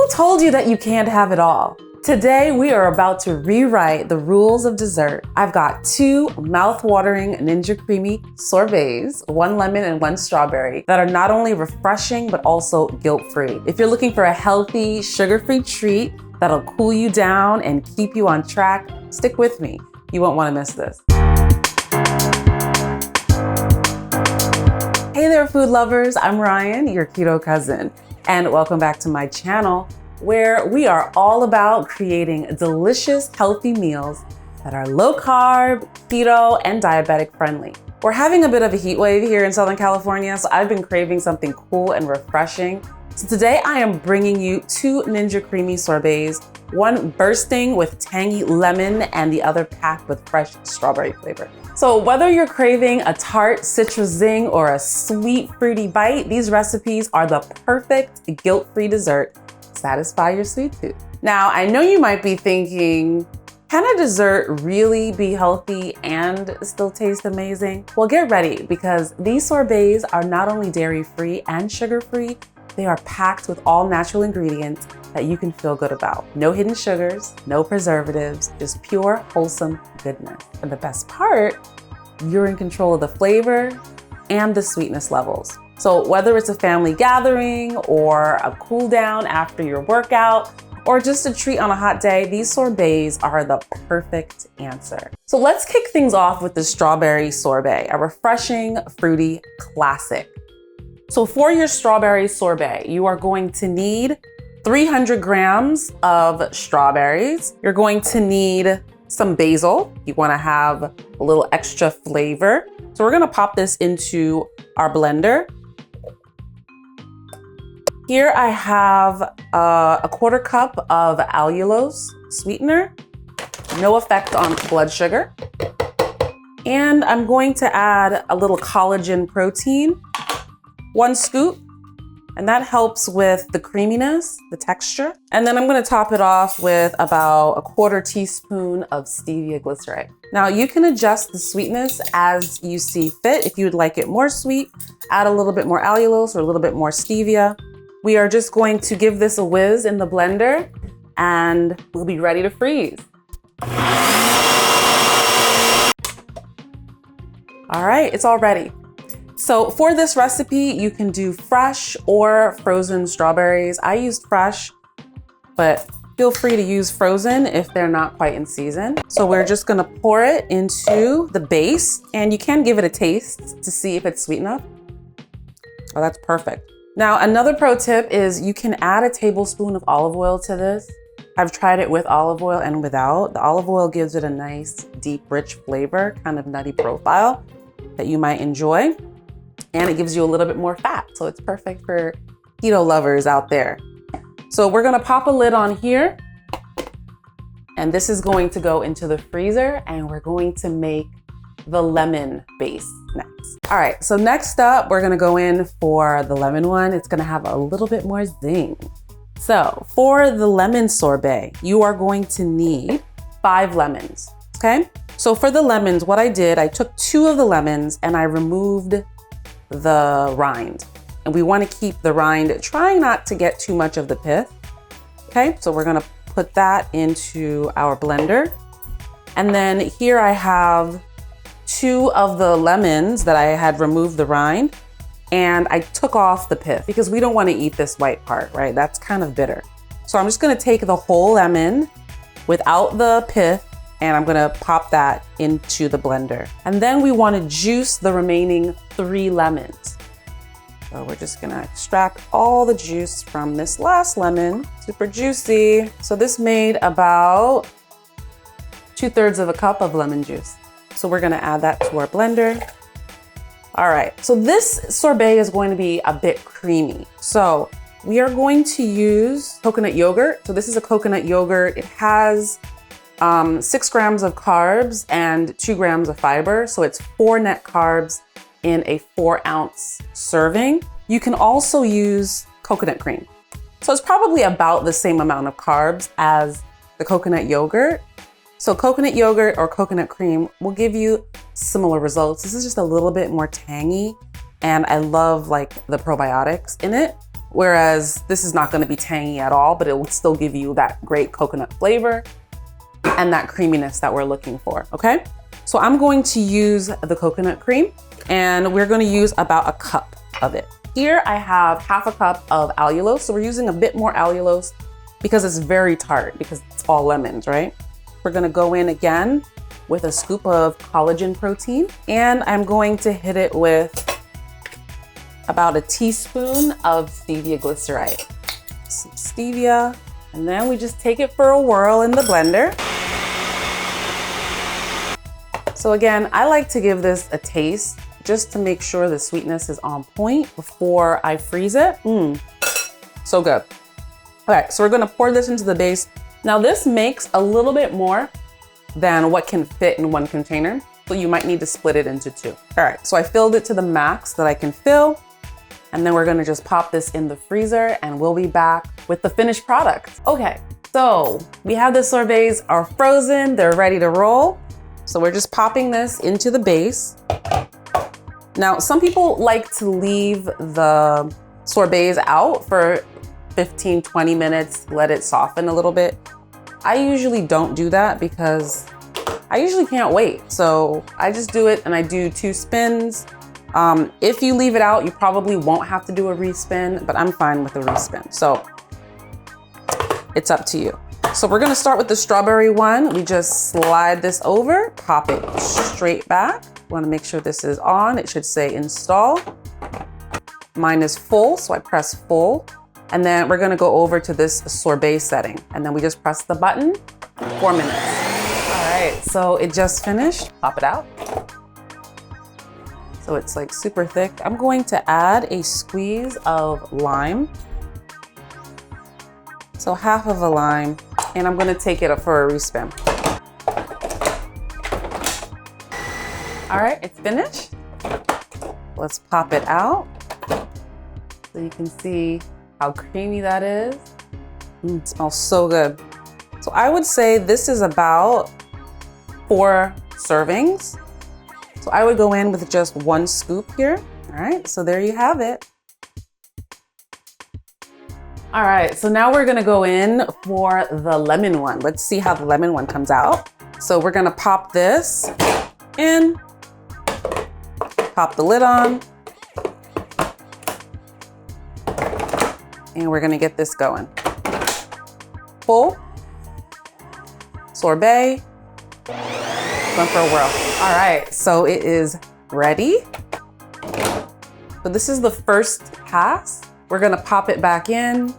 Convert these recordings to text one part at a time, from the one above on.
Who told you that you can't have it all? Today, we are about to rewrite the rules of dessert. I've got 2 mouth-watering Ninja Creami sorbets, 1 lemon and 1 strawberry, that are not only refreshing, but also guilt-free. If you're looking for a healthy, sugar-free treat that'll cool you down and keep you on track, stick with me. You won't want to miss this. Hey there, food lovers. I'm Ryan, your keto cousin, and welcome back to my channel, where we are all about creating delicious, healthy meals that are low carb, keto, and diabetic friendly. We're having a bit of a heat wave here in Southern California, so I've been craving something cool and refreshing. So today I am bringing you 2 Ninja Creami sorbets, one bursting with tangy lemon and the other packed with fresh strawberry flavor. So whether you're craving a tart citrus zing or a sweet fruity bite, these recipes are the perfect guilt-free dessert to satisfy your sweet tooth. Now, I know you might be thinking, can a dessert really be healthy and still taste amazing? Well, get ready, because these sorbets are not only dairy-free and sugar-free, they are packed with all natural ingredients that you can feel good about. No hidden sugars, no preservatives, just pure, wholesome goodness. And the best part, you're in control of the flavor and the sweetness levels. So whether it's a family gathering or a cool down after your workout, or just a treat on a hot day, these sorbets are the perfect answer. So let's kick things off with the strawberry sorbet, a refreshing, fruity classic. So for your strawberry sorbet, you are going to need 300 grams of strawberries. You're going to need some basil. You want to have a little extra flavor. So we're going to pop this into our blender. Here I have a 1/4 cup of allulose sweetener, no effect on blood sugar. And I'm going to add a little collagen protein, 1 scoop, and that helps with the creaminess, the texture. And then I'm gonna top it off with about a 1/4 teaspoon of stevia glycerate. Now you can adjust the sweetness as you see fit. If you would like it more sweet, add a little bit more allulose or a little bit more stevia. We are just going to give this a whiz in the blender and we'll be ready to freeze. All right, it's all ready. So for this recipe, you can do fresh or frozen strawberries. I used fresh, but feel free to use frozen if they're not quite in season. So we're just gonna pour it into the base, and you can give it a taste to see if it's sweet enough. Oh, that's perfect. Now, another pro tip is you can add a tablespoon of olive oil to this. I've tried it with olive oil and without. The olive oil gives it a nice, deep, rich flavor, kind of nutty profile that you might enjoy. And it gives you a little bit more fat. So it's perfect for keto lovers out there. So we're gonna pop a lid on here, and this is going to go into the freezer, and we're going to make the lemon base next. All right, so next up, we're gonna go in for the lemon one. It's gonna have a little bit more zing. So for the lemon sorbet, you are going to need 5 lemons, okay? So for the lemons, what I did, I took 2 of the lemons and I removed the rind. And we want to keep the rind, trying not to get too much of the pith. Okay, so we're going to put that into our blender. And then here I have 2 of the lemons that I had removed the rind, and I took off the pith because we don't want to eat this white part, right? That's kind of bitter. So I'm just going to take the whole lemon without the pith, and I'm gonna pop that into the blender. And then we wanna juice the remaining 3 lemons. So we're just gonna extract all the juice from this last lemon, super juicy. So this made about 2/3 of a cup of lemon juice. So we're gonna add that to our blender. All right, so this sorbet is going to be a bit creamy. So we are going to use coconut yogurt. So this is a coconut yogurt. It has 6 grams of carbs and 2 grams of fiber. So it's 4 net carbs in a 4-ounce serving. You can also use coconut cream. So it's probably about the same amount of carbs as the coconut yogurt. So coconut yogurt or coconut cream will give you similar results. This is just a little bit more tangy, and I love like the probiotics in it. whereas this is not gonna be tangy at all, but it will still give you that great coconut flavor and that creaminess that we're looking for, okay? So I'm going to use the coconut cream, and we're gonna use about a cup of it. Here I have half a cup of allulose, so we're using a bit more allulose because it's very tart, because it's all lemons, right? We're gonna go in again with a scoop of collagen protein, and I'm going to hit it with about a teaspoon of stevia glyceride. Some stevia, and then we just take it for a whirl in the blender. So again, I like to give this a taste just to make sure the sweetness is on point before I freeze it. So good. All right, so we're gonna pour this into the base. Now this makes a little bit more than what can fit in one container, so you might need to split it into two. All right, so I filled it to the max that I can fill, and then we're gonna just pop this in the freezer, and we'll be back with the finished product. Okay, so we have the sorbets are frozen, they're ready to roll. So we're just popping this into the base. Now, some people like to leave the sorbets out for 15, 20 minutes, let it soften a little bit. I usually don't do that because I usually can't wait. So I just do it and I do 2 spins. If you leave it out, you probably won't have to do a respin, but I'm fine with a respin. So it's up to you. So we're gonna start with the strawberry one. We just slide this over, pop it straight back. Wanna make sure this is on. It should say install. Mine is full, so I press full. And then we're gonna go over to this sorbet setting. And then we just press the button, 4 minutes. All right, so it just finished. Pop it out. So it's like super thick. I'm going to add a squeeze of lime. So half of a lime, and I'm gonna take it up for a respin. All right, it's finished. Let's pop it out so you can see how creamy that is. It smells so good. So I would say this is about 4 servings. So I would go in with just 1 scoop here. All right, so there you have it. All right, so now we're gonna go in for the lemon one. Let's see how the lemon one comes out. So we're gonna pop this in, pop the lid on, and we're gonna get this going. Full, sorbet, going for a whirl. All right, so it is ready. So this is the first pass. We're gonna pop it back in,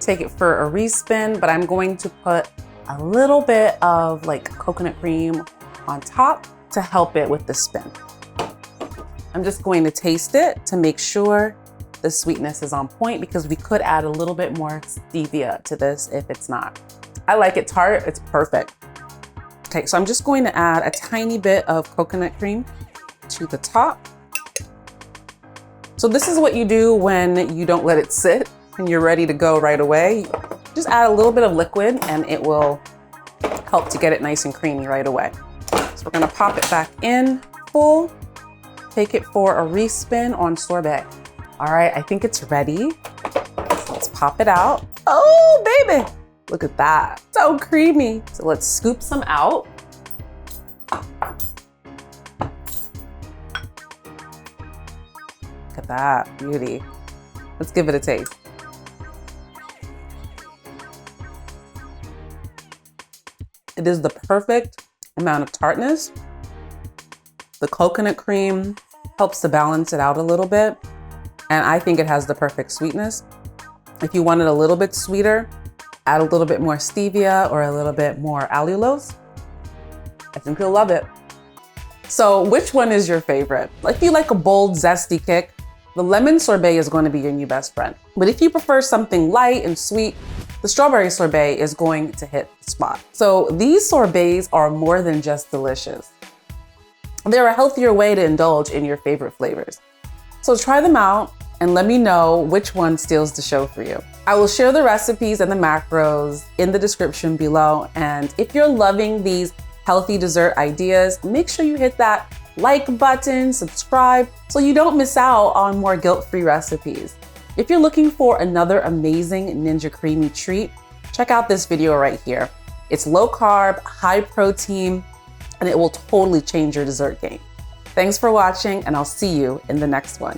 take it for a respin, but I'm going to put a little bit of like coconut cream on top to help it with the spin. I'm just going to taste it to make sure the sweetness is on point, because we could add a little bit more stevia to this if it's not. I like it tart, it's perfect. Okay, so I'm just going to add a tiny bit of coconut cream to the top. So this is what you do when you don't let it sit and you're ready to go right away. Just add a little bit of liquid and it will help to get it nice and creamy right away. So we're gonna pop it back in full, take it for a respin on sorbet. All right, I think it's ready. So let's pop it out. Oh, baby, look at that, so creamy. So let's scoop some out. Look at that beauty. Let's give it a taste. It is the perfect amount of tartness. The coconut cream helps to balance it out a little bit. And I think it has the perfect sweetness. If you want it a little bit sweeter, add a little bit more stevia or a little bit more allulose. I think you'll love it. So which one is your favorite? If you like a bold, zesty kick, the lemon sorbet is going to be your new best friend. But if you prefer something light and sweet, the strawberry sorbet is going to hit the spot. So these sorbets are more than just delicious. They're a healthier way to indulge in your favorite flavors. So try them out and let me know which one steals the show for you. I will share the recipes and the macros in the description below. And if you're loving these healthy dessert ideas, make sure you hit that like button, subscribe, so you don't miss out on more guilt-free recipes. If you're looking for another amazing Ninja Creami treat, check out this video right here. It's low carb, high protein, and it will totally change your dessert game. Thanks for watching, and I'll see you in the next one.